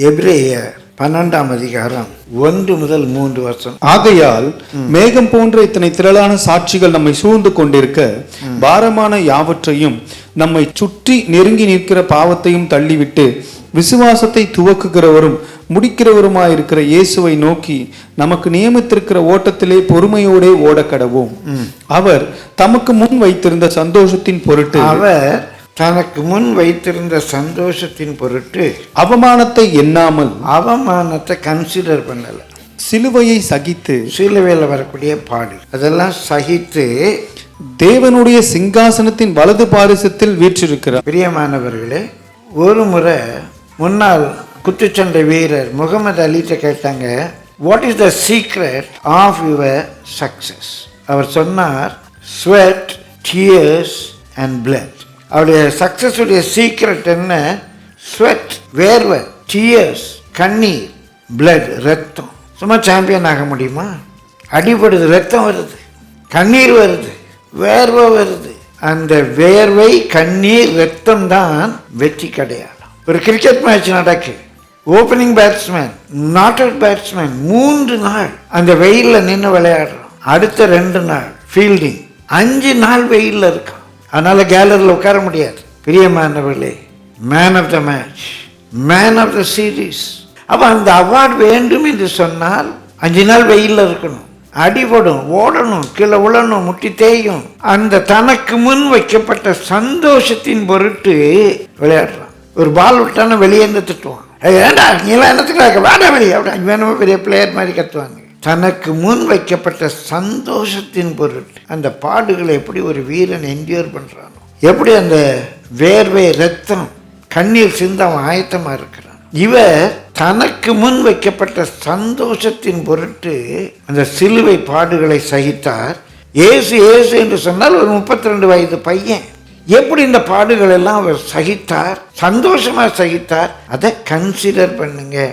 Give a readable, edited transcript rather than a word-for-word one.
எபிரேயர் 12ஆம் அதிகாரம் 1 முதல் 3 வசனம். ஆகையால் மேகம் போன்ற இத்தனை திரளான சாட்சிகள் நம்மை சூழ்ந்து கொண்டிருக்க பாரமான யாவற்றையும் நம்மை சுற்றி நெருங்கி நிற்கிற பாவத்தையும் தள்ளிவிட்டு விசுவாசத்தை துவக்குகிறவரும் முடிக்கிறவருமாயிருக்கிற இயேசுவை நோக்கி நமக்கு நியமித்திருக்கிற ஓட்டத்திலே பொறுமையோடே ஓடக்கடவோம். அவர் தமக்கு முன் வைத்திருந்த சந்தோஷத்தின் பொருட்டு தனக்கு முன் வைத்திருந்த சந்தோஷத்தின் பொருட்டு அவமானத்தை எண்ணாமல் அவமானத்தை கன்சிடர் பண்ணல. சிலுவையை சகித்து, சிலுவையில் வரக்கூடிய பாடு அதெல்லாம் சகித்து தேவனுடைய சிங்காசனத்தின் வலது பாரிசத்தில் வீற்றிருக்கிறார். பிரியமானவர்களே, ஒரு முறை முன்னாள் குத்துச்சண்டை வீரர் முகமது அலிட்ட கேட்டாங்க, what is the secret of your success? அவர் சொன்னார், ஸ்வெட், டியர்ஸ் அண்ட் பிளட். அவருடைய சக்சஸ் உடைய சீக்ரெட் என்ன? ஸ்வெட், வேர்வை, டியர்ஸ், கண்ணீர், பிளட், ரத்தம். சும்மா சாம்பியன் ஆக முடியுமா? அடிபடுது, ரத்தம் வருது, கண்ணீர் வருது, வேர்வை வருது. அந்த வேர்வை, கண்ணீர், ரத்தம் தான் வெற்றி கிடையாது. ஒரு கிரிக்கெட் மேட்ச் நடக்கு, opening batsman, not out batsman 3 நாள் அந்த வெயிலில் நின்று விளையாடுறோம். அடுத்த 2 நாள் ஃபீல்டிங், 5 நாள் வெயிலில் இருக்கான். அதனால கேலரியில் உட்கார முடியாது. பிரியமானவர்களே, man of the match, man of the series. அப்போ அந்த அவார்டு வேண்டும் என்று சொன்னால் 5 நாள் வெயிலில் இருக்கணும், அடிபடும், ஓடணும், கீழே உழணும், முட்டி தேயும். அந்த தனக்கு முன் வைக்கப்பட்ட சந்தோஷத்தின் பொருட்டு விளையாடுறான். ஒரு பால் விட்டான வெளியேந்து திட்டுவான், ஏண்டா நீலாம் என்னத்துக்கு வேண்டாம் வெளியே, அப்படி வேணுமோ பெரிய பிளேயர் மாதிரி கத்துவாங்க. தனக்கு முன் வைக்கப்பட்ட சந்தோஷத்தின் பொருட்டு அந்த பாடுகளை எப்படி ஒரு வீரன் என்ஜியோர் பண்றானோ, எப்படி அந்த வேர்வை, ரத்தம், கண்ணீர் சிந்த அவன் ஆயத்தமா இருக்கிறான். இவர் தனக்கு முன் வைக்கப்பட்ட சந்தோஷத்தின் பொருட்டு அந்த சிலுவை பாடுகளை சகித்தார். ஏசு ஏசு என்று சொன்னால் ஒரு 32 வயது பையன். எப்படி இந்த பாடுகள் எல்லாம் அவர் சகித்தார், சந்தோஷமா சகித்தார், அதை கன்சிடர் பண்ணுங்க.